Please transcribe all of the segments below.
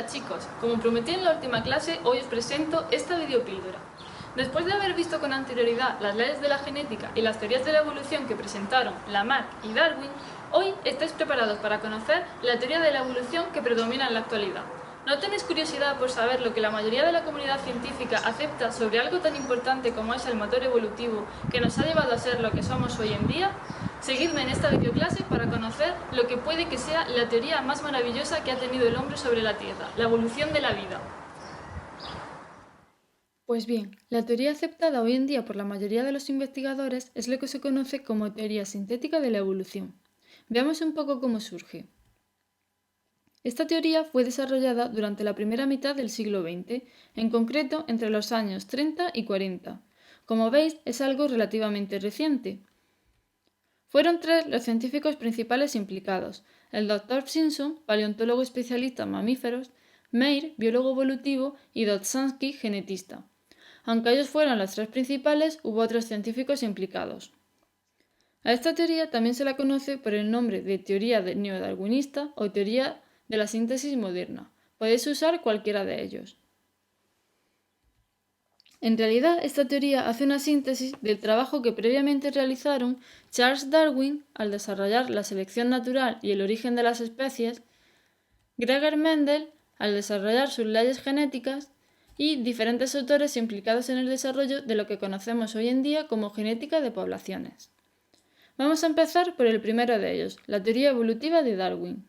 chicos, como prometí en la última clase, hoy os presento esta videopíldora. Después de haber visto con anterioridad las leyes de la genética y las teorías de la evolución que presentaron Lamarck y Darwin, hoy estáis preparados para conocer la teoría de la evolución que predomina en la actualidad. ¿No tenéis curiosidad por saber lo que la mayoría de la comunidad científica acepta sobre algo tan importante como es el motor evolutivo que nos ha llevado a ser lo que somos hoy en día? Seguidme en esta videoclase para conocer lo que puede que sea la teoría más maravillosa que ha tenido el hombre sobre la Tierra, la evolución de la vida. Pues bien, la teoría aceptada hoy en día por la mayoría de los investigadores es lo que se conoce como teoría sintética de la evolución. Veamos un poco cómo surge. Esta teoría fue desarrollada durante la primera mitad del siglo XX, en concreto entre los años 30 y 40. Como veis, es algo relativamente reciente. Fueron tres los científicos principales implicados: el Dr. Simpson, paleontólogo especialista en mamíferos; Mayr, biólogo evolutivo; y Dobzhansky, genetista. Aunque ellos fueron los tres principales, hubo otros científicos implicados. A esta teoría también se la conoce por el nombre de teoría neodarwinista o teoría de la síntesis moderna. Podéis usar cualquiera de ellos. En realidad, esta teoría hace una síntesis del trabajo que previamente realizaron Charles Darwin al desarrollar la selección natural y el origen de las especies, Gregor Mendel al desarrollar sus leyes genéticas y diferentes autores implicados en el desarrollo de lo que conocemos hoy en día como genética de poblaciones. Vamos a empezar por el primero de ellos, la teoría evolutiva de Darwin.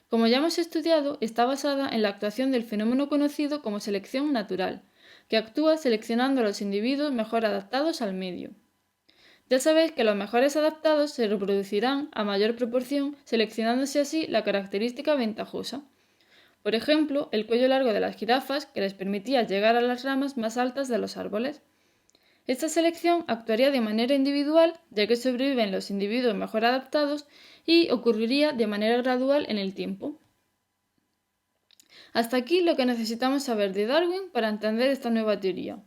Como ya hemos estudiado, está basada en la actuación del fenómeno conocido como selección natural, que actúa seleccionando a los individuos mejor adaptados al medio. Ya sabéis que los mejores adaptados se reproducirán a mayor proporción, seleccionándose así la característica ventajosa. Por ejemplo, el cuello largo de las jirafas, que les permitía llegar a las ramas más altas de los árboles. Esta selección actuaría de manera individual, ya que sobreviven los individuos mejor adaptados, y ocurriría de manera gradual en el tiempo. Hasta aquí lo que necesitamos saber de Darwin para entender esta nueva teoría.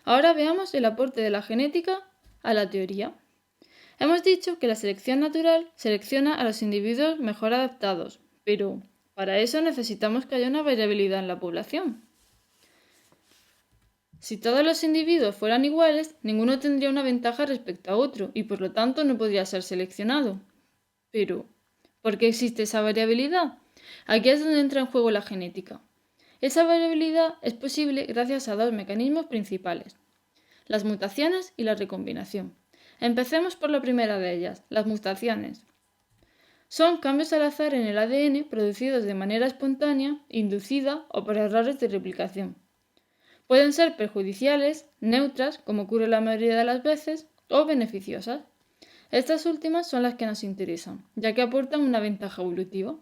Ahora veamos el aporte de la genética a la teoría. Hemos dicho que la selección natural selecciona a los individuos mejor adaptados, pero para eso necesitamos que haya una variabilidad en la población. Si todos los individuos fueran iguales, ninguno tendría una ventaja respecto a otro y por lo tanto no podría ser seleccionado. Pero, ¿por qué existe esa variabilidad? Aquí es donde entra en juego la genética. Esa variabilidad es posible gracias a dos mecanismos principales: las mutaciones y la recombinación. Empecemos por la primera de ellas, las mutaciones. Son cambios al azar en el ADN producidos de manera espontánea, inducida o por errores de replicación. Pueden ser perjudiciales, neutras, como ocurre la mayoría de las veces, o beneficiosas. Estas últimas son las que nos interesan, ya que aportan una ventaja evolutiva.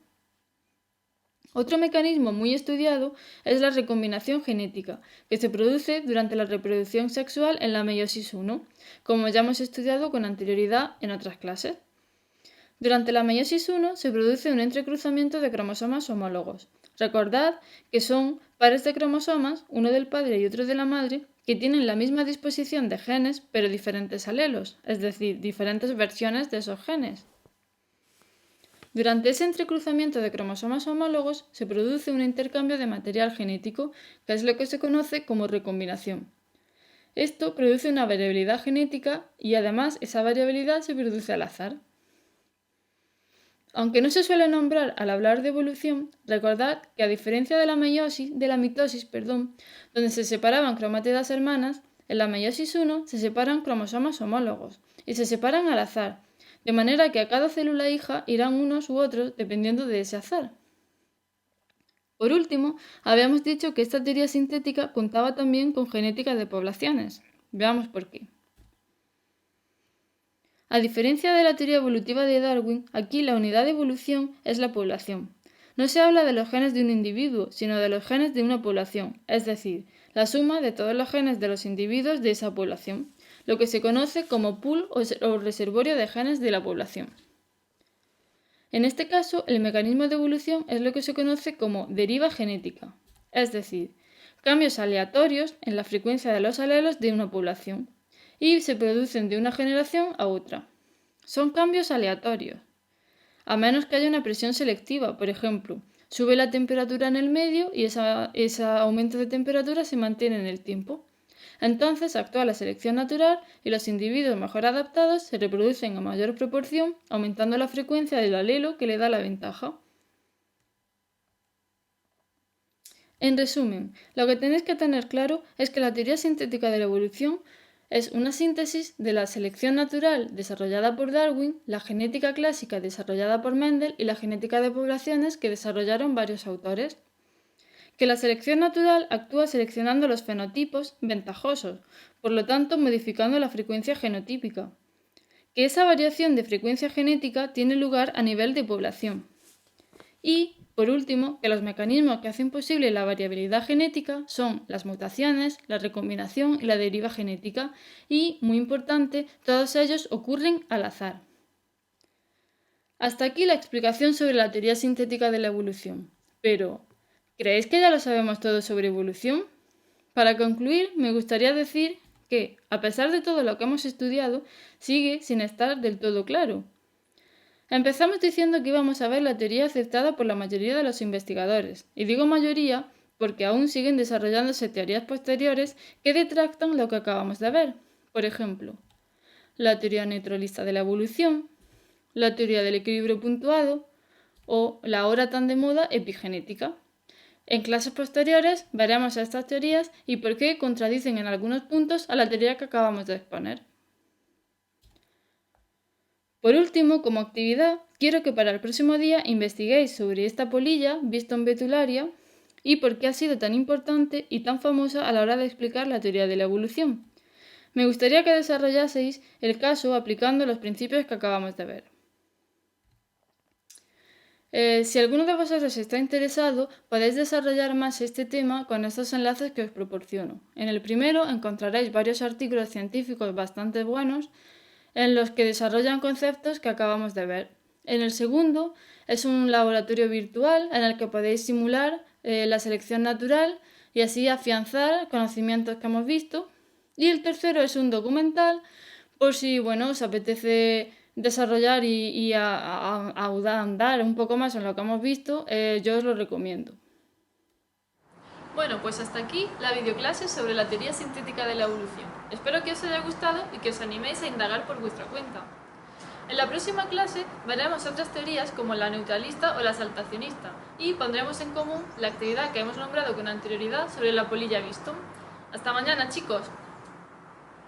Otro mecanismo muy estudiado es la recombinación genética, que se produce durante la reproducción sexual en la meiosis I, como ya hemos estudiado con anterioridad en otras clases. Durante la meiosis I se produce un entrecruzamiento de cromosomas homólogos. Recordad que son pares de cromosomas, uno del padre y otro de la madre, que tienen la misma disposición de genes pero diferentes alelos, es decir, diferentes versiones de esos genes. Durante ese entrecruzamiento de cromosomas homólogos se produce un intercambio de material genético, que es lo que se conoce como recombinación. Esto produce una variabilidad genética y además esa variabilidad se produce al azar. Aunque no se suele nombrar al hablar de evolución, recordad que a diferencia de la mitosis, donde se separaban cromátidas hermanas, en la meiosis I se separan cromosomas homólogos y se separan al azar, de manera que a cada célula hija irán unos u otros dependiendo de ese azar. Por último, habíamos dicho que esta teoría sintética contaba también con genética de poblaciones. Veamos por qué. A diferencia de la teoría evolutiva de Darwin, aquí la unidad de evolución es la población. No se habla de los genes de un individuo, sino de los genes de una población, es decir, la suma de todos los genes de los individuos de esa población, lo que se conoce como pool o reservorio de genes de la población. En este caso, el mecanismo de evolución es lo que se conoce como deriva genética, es decir, cambios aleatorios en la frecuencia de los alelos de una población, y se producen de una generación a otra. Son cambios aleatorios, a menos que haya una presión selectiva, por ejemplo, Sube la temperatura en el medio y ese aumento de temperatura se mantiene en el tiempo. Entonces actúa la selección natural y los individuos mejor adaptados se reproducen a mayor proporción, aumentando la frecuencia del alelo que le da la ventaja. En resumen, lo que tenéis que tener claro es que la teoría sintética de la evolución es una síntesis de la selección natural desarrollada por Darwin, la genética clásica desarrollada por Mendel y la genética de poblaciones que desarrollaron varios autores. Que la selección natural actúa seleccionando los fenotipos ventajosos, por lo tanto modificando la frecuencia genotípica. Que esa variación de frecuencia genética tiene lugar a nivel de población. Y, por último, que los mecanismos que hacen posible la variabilidad genética son las mutaciones, la recombinación y la deriva genética, y, muy importante, todos ellos ocurren al azar. Hasta aquí la explicación sobre la teoría sintética de la evolución. Pero, ¿creéis que ya lo sabemos todo sobre evolución? Para concluir, me gustaría decir que, a pesar de todo lo que hemos estudiado, sigue sin estar del todo claro. Empezamos diciendo que íbamos a ver la teoría aceptada por la mayoría de los investigadores, y digo mayoría porque aún siguen desarrollándose teorías posteriores que detractan lo que acabamos de ver. Por ejemplo, la teoría neutralista de la evolución, la teoría del equilibrio puntuado o la ahora tan de moda epigenética. En clases posteriores veremos estas teorías y por qué contradicen en algunos puntos a la teoría que acabamos de exponer. Por último, como actividad, quiero que para el próximo día investiguéis sobre esta polilla, Biston betularia, y por qué ha sido tan importante y tan famosa a la hora de explicar la teoría de la evolución. Me gustaría que desarrollaseis el caso aplicando los principios que acabamos de ver. Si alguno de vosotros está interesado, podéis desarrollar más este tema con estos enlaces que os proporciono. En el primero encontraréis varios artículos científicos bastante buenos en los que desarrollan conceptos que acabamos de ver. En el segundo es un laboratorio virtual en el que podéis simular la selección natural y así afianzar conocimientos que hemos visto. Y el tercero es un documental por si os apetece desarrollar y ahondar un poco más en lo que hemos visto, yo os lo recomiendo. Bueno, pues hasta aquí la videoclase sobre la teoría sintética de la evolución. Espero que os haya gustado y que os animéis a indagar por vuestra cuenta. En la próxima clase veremos otras teorías como la neutralista o la saltacionista y pondremos en común la actividad que hemos nombrado con anterioridad sobre la polilla Biston. ¡Hasta mañana, chicos!